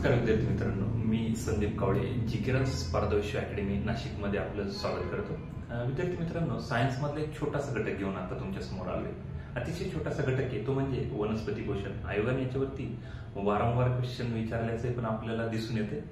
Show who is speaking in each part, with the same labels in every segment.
Speaker 1: नमस्कार विद्यार्थी मित्रांनो, मी संदीप कावळे, जिकेरन स्पर्धा विश्व अकॅडमी नाशिकमध्ये आपलं स्वागत करतो. विद्यार्थी मित्रांनो, सायन्स मधला एक छोटासा घटक घेऊन आता तुमच्या समोर आलोय. अतिशय छोटासा घटक आहे, तो म्हणजे वनस्पती पोषण. आयोगाने याच्यावरती वारंवार क्वेश्चन विचारल्याचे पण आपल्याला दिसून येते.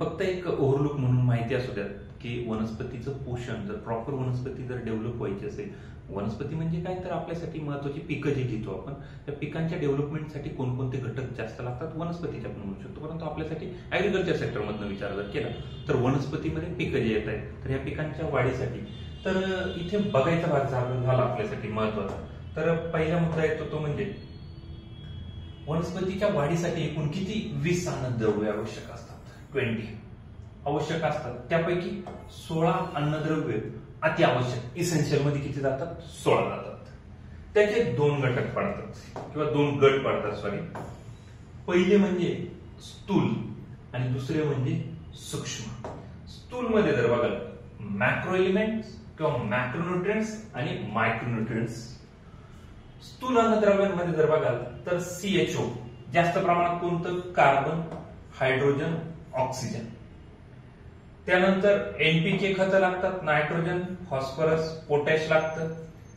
Speaker 1: फक्त एक ओव्हरलुक म्हणून माहिती असू द्यात की वनस्पतीचं पोषण, जर प्रॉपर वनस्पती जर डेव्हलप व्हायची असेल, वनस्पती म्हणजे काय तर आपल्यासाठी महत्वाची पिकं जी घेतो आपण, त्या पिकांच्या डेव्हलपमेंटसाठी कोणकोणते घटक जास्त लागतात वनस्पतीच्या आपण म्हणू शकतो. परंतु आपल्यासाठी ऍग्रिकल्चर सेक्टरमधून विचार जर केला तर वनस्पतीमध्ये पिकं जे येत आहेत तर या पिकांच्या वाढीसाठी तर इथे बघायचा भाग झाला आपल्यासाठी महत्वाचा. तर पहिला मुद्दा येतो तो म्हणजे वनस्पतीच्या वाढीसाठी एकूण किती 20 अन्नद्रव्ये आवश्यक असतात. 20 आवश्यक असतात. त्यापैकी 16 अन्नद्रव्य अति आवश्यक इसेन्शियल मध्ये किती जातात? 16 जातात. त्याचे दोन घटक पडतात किंवा दोन गट पडतात. सॉरी, पहिले म्हणजे स्थूल आणि दुसरे म्हणजे सूक्ष्म. स्थूल मध्ये जर बघाल मॅक्रो एलिमेंट्स किंवा मॅक्रोन्यूट्रिएंट्स आणि मायक्रोन्यूट्रिएंट्स. स्थूल अन्नद्रव्यांमध्ये जर बघाल तर CHO जास्त प्रमाणात कोणतं? Carbon, hydrogen, oxygen. त्यानंतर NPK खतं लागतात, नायट्रोजन, फॉस्फरस, पोटॅश लागतं.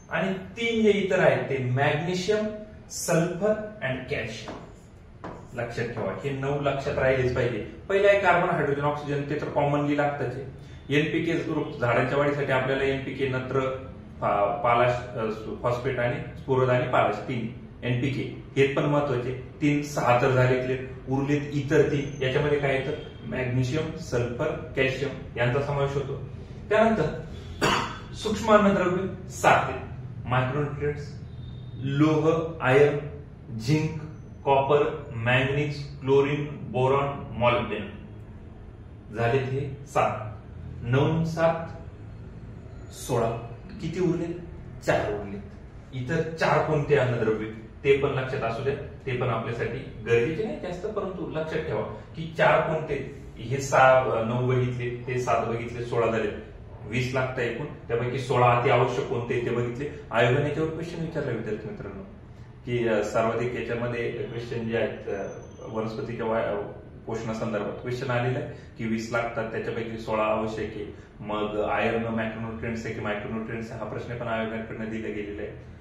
Speaker 1: आणि 3 जे इतर आहेत ते मॅग्नेशियम, सल्फर अँड कॅल्शियम. लक्षात ठेवा, हे 9 लक्षात राहिलेच पाहिजे. पहिले आहे कार्बन, हायड्रोजन, ऑक्सिजन, ते तर कॉमनली लागतच. NPK ग्रुप झाडांच्या वाढीसाठी आपल्याला NPK, नत्र, पालाश, फॉस्फेट आणि स्फुरद आणि पालाश 3 NPK हे पण महत्वाचे. 3, 6 तर झाले. उरलेत इतर 3. याच्यामध्ये काय येतं? मॅग्नेशियम, सल्फर, कॅल्शियम यांचा समावेश होतो. त्यानंतर सूक्ष्म अन्नद्रव्य 7 आहेत. मायक्रोन्यूट्रिएंट्स लोह, iron, zinc, copper, manganese, chlorine, boron, molybdenum. झाले हे 7. 9, 7, 16. किती उरले? 4 उरले. इतर 4 कोणते अन्नद्रव्य ते पण लक्षात असू द्या. ते पण आपल्यासाठी गरजेचे नाही जास्त, परंतु लक्षात ठेवा की 4 कोणते. हे 9 बघितले, ते 7 बघितले, 16 झाले. 20 लागतं एकूण. त्यापैकी 16 अति आवश्यक कोणते ते बघितले. आयोगाने याच्यावर क्वेश्चन विचारले विद्यार्थी मित्रांनो की सर्वाधिक याच्यामध्ये क्वेश्चन जे आहेत वनस्पतीच्या पोषणासंदर्भात क्वेश्चन आलेलं आहे की 20 लागतात, त्याच्यापैकी 16 आवश्यक आहे. मग आयर्न मॅक्रोन्यूट्रिएंट्स आहे की मायक्रोन्यूट्रिएंट्स, हा प्रश्न पण आयोगाकडनं दिला गेलेला आहे.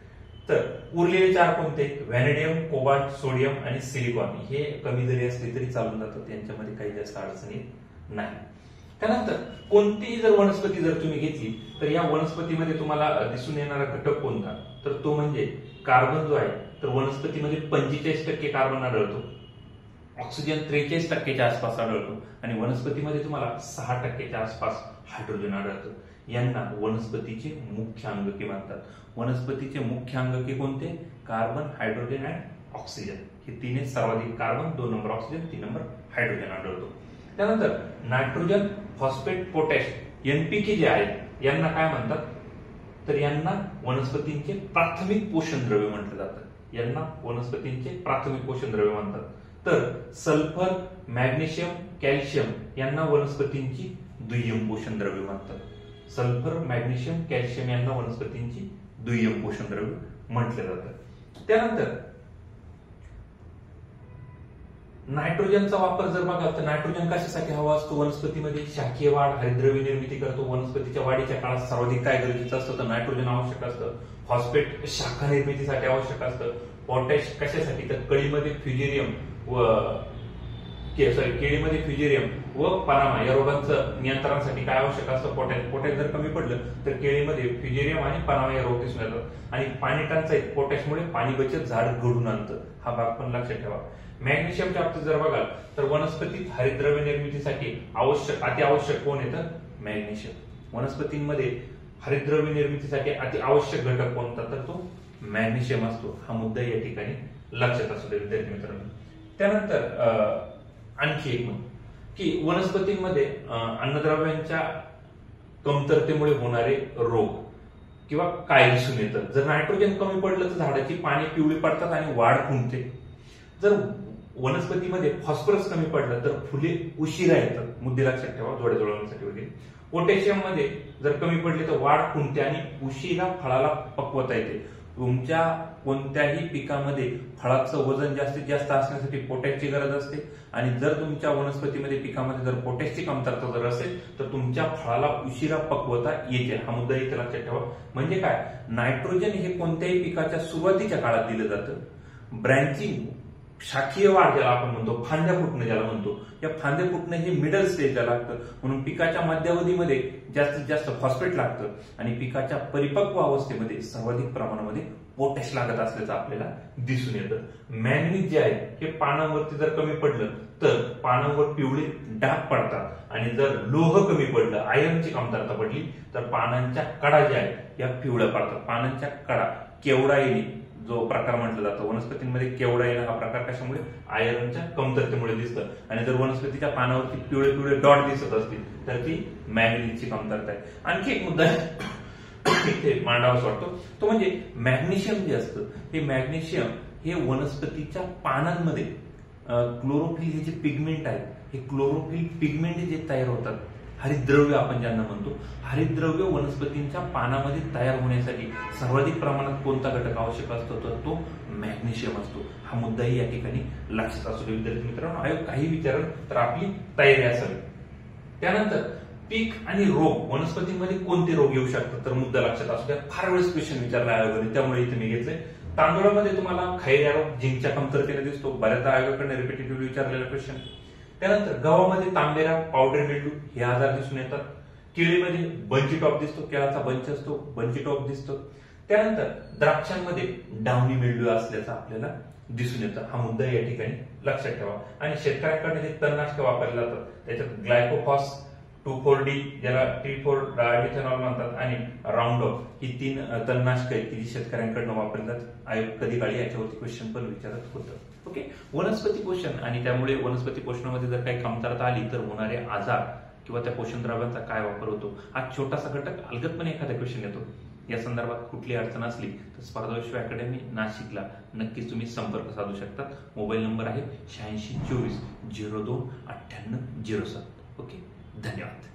Speaker 1: तर उरलेले 4 कोणते? व्हॅनेडियम, कोबाल्ट, सोडियम आणि सिलिकॉन. हे कमी जरी असले तरी चालून जातात, यांच्यामध्ये काही जास्त अडचणी नाही. त्यानंतर कोणतीही जर वनस्पती जर तुम्ही घेतली तर या वनस्पतीमध्ये तुम्हाला दिसून येणारा घटक कोणता? तर तो म्हणजे कार्बन जो आहे. तर वनस्पतीमध्ये 45% कार्बन आढळतो, ऑक्सिजन 43% आसपास आढळतो आणि वनस्पतीमध्ये तुम्हाला 6% आसपास हायड्रोजन आढळतं. यांना वनस्पतीचे मुख्य अंगके म्हणतात. वनस्पतीचे मुख्य अंगके कोणते? कार्बन, हायड्रोजन आणि ऑक्सिजन. हे 3 सर्वाधिक. Carbon 2 number, oxygen 3 number, hydrogen आढळतो. त्यानंतर नायट्रोजन, फॉस्फेट, पोटॅश, NPK जे आहेत यांना काय म्हणतात? तर यांना वनस्पतींचे प्राथमिक पोषण द्रव्य म्हटलं जातं. यांना वनस्पतींचे प्राथमिक पोषण द्रव्य म्हणतात. तर सल्फर, मॅग्नेशियम, कॅल्शियम यांना वनस्पतींची दुय्यम पोषण द्रव्य म्हणतात. सल्फर, मॅग्नेशियम, कॅल्शियम यांना वनस्पतींची दुय्यम पोषण द्रव्य म्हटलं जातं. त्यानंतर नायट्रोजनचा वापर जर बघाल तर नायट्रोजन कशासाठी हवा असतो वनस्पतीमध्ये? शाखीय वाढ, हरितद्रव्य निर्मिती करतो. वनस्पतीच्या वाढीच्या काळात सर्वाधिक काय गरजेचं असतं? तर नायट्रोजन आवश्यक असतं. फॉस्फेट शाखा निर्मितीसाठी आवश्यक असतं. पोटॅश कशासाठी? तर केळीमध्ये फ्युजेरियम व पनामा या रोगांचं नियंत्रणासाठी काय आवश्यक असतं? पोटॅश. पोटॅश जर कमी पडलं तर केळीमध्ये फ्युजेरियम आणि पनामा या रोग दिसून येतात. आणि पाणी टंचाई, पोटॅशमुळे पाणी बचत झाड घडून आणतं. हा भाग पण लक्षात ठेवा. मॅग्नेशियमच्या बाबतीत जर बघाल तर वनस्पतीत हरितद्रव्य निर्मितीसाठी अति आवश्यक कोण येतं? मॅग्नेशियम. वनस्पतींमध्ये हरितद्रव्य निर्मितीसाठी अति आवश्यक घटक कोणता? तर तो मॅग्नेशियम असतो. हा मुद्दा या ठिकाणी लक्षात असू दे विद्यार्थी मित्रांनो. त्यानंतर आणखी एक की वनस्पतींमध्ये अन्नद्रव्यांच्या कमतरतेमुळे होणारे रोग किंवा काय दिसून येतं? जर नायट्रोजन कमी पडलं तर झाडाची पाने पिवळी पडतात आणि वाढ खुंटते. जर वनस्पतीमध्ये फॉस्फरस कमी पडलं तर फुले उशिरा येतात. मुद्दे लक्षात ठेवा जोड्या जुळवण्यासाठी वगैरे. पोटॅशियम मध्ये जर कमी पडले तर वाढ खुंटते आणि उशिरा फळाला पक्वता येते. तुमच्या कोणत्याही पिकामध्ये फळाचं वजन जास्तीत जास्त असण्यासाठी पोटॅशची गरज असते आणि जर तुमच्या वनस्पतीमध्ये पिकामध्ये जर पोटॅशची कमतरता जर असेल तर तुमच्या फळाला उशिरा पक्वता येते. हा मुद्दा इथे लक्षात ठेवा. म्हणजे काय, नायट्रोजन हे कोणत्याही पिकाच्या सुरुवातीच्या काळात दिलं जातं. ब्रँचिंग, शाखीय वाढ ज्याला आपण म्हणतो, फांद्या फुटणं ज्याला म्हणतो, या फांद्या फुटणं हे मिडल स्टेजला लागतं. म्हणून पिकाच्या मध्यावधीमध्ये जास्तीत जास्त फॉस्फेट लागतं आणि पिकाच्या परिपक्व अवस्थेमध्ये सर्वाधिक प्रमाणामध्ये पोटॅश लागत असल्याचं आपल्याला दिसून येतं. मॅंगनीज जे आहे हे पानांवरती जर कमी पडलं तर पानांवर पिवळे डाग पडतात आणि जर लोह कमी पडलं, आयर्नची कमतरता पडली तर पानांच्या कडा ज्या आहेत या पिवळ्या पडतात. पानांच्या कडा, केवडा येणे जो प्रकार म्हटला जातो वनस्पतींमध्ये, केवडा येणं हा प्रकार कशामुळे, आयर्नच्या कमतरतेमुळे दिसतं. आणि जर वनस्पतीच्या पानावरती पिवळे पिवळे डॉट दिसत असतील तर ती मॅंगनीजची कमतरता आहे. आणखी एक मुद्दा इथे मांडावाच वाटतो तो म्हणजे मॅग्नेशियम जे असतं, हे मॅग्नेशियम हे वनस्पतीच्या पानांमध्ये क्लोरोफिल हे जे पिगमेंट आहेत, हे क्लोरोफिल पिगमेंट जे तयार होतात, हरितद्रव्य आपण ज्यांना म्हणतो, हरितद्रव्य वनस्पतींच्या पानामध्ये तयार होण्यासाठी सर्वाधिक प्रमाणात कोणता घटक आवश्यक असतो तर तो मॅग्नेशियम असतो. हा मुद्दाही या ठिकाणी लक्षात असू दे विद्यार्थी मित्रांनो. आयोग काही विचारल तर आपली तयारी असावी. त्यानंतर पीक आणि रोग, वनस्पतींमध्ये कोणते रोग येऊ शकतात तर मुद्दा लक्षात असू द्या. फार वेळेस क्वेश्चन विचारला आयोगाने, त्यामुळे इथे मी घेतलंय. तांदूळामध्ये तुम्हाला खैऱ्या रोग झिंकच्या कमतरतेने दिसतो, बऱ्याचदा आयोगाकडे रिपीटेटिव्हली विचारलेला क्वेश्चन. त्यानंतर गव्हामध्ये तांबेरा, पावडर मिल्ड्यू हे आजार दिसून येतात. केळीमध्ये बंची टॉप दिसतो, केळाचा बंच असतो, बंची टॉप दिसतो. त्यानंतर द्राक्षांमध्ये डाउनी मिल्ड्यू असल्याचं आपल्याला दिसून येतं. हा मुद्दा या ठिकाणी लक्षात ठेवा. आणि शेतकऱ्यांकडे जे तणनाशक वापरले जातात त्याच्यात ग्लायकोफॉस, 2,4-D ज्याला T4 डायमिथेनॉल म्हणतात आणि राऊंडअप ही 3 तणनाशक आहेत की जी शेतकऱ्यांकडनं वापरली जातात. आयोग कधी काळी याच्यावरती क्वेश्चन पण विचारत होतं. ओके, वनस्पती पोषण आणि त्यामुळे वनस्पती पोषणामध्ये जर काही कमतरता आली तर होणारे आजार किंवा त्या पोषण द्रव्यांचा काय वापर होतो, हा छोटासा घटक अलगदपणे एखादा क्वेश्चन येतो. या संदर्भात कुठली अडचण असली तर स्पर्धा विश्व अकॅडमी नाशिकला नक्कीच तुम्ही संपर्क साधू शकता. मोबाईल नंबर आहे 8624 02 9807. ओके, धन्यवाद.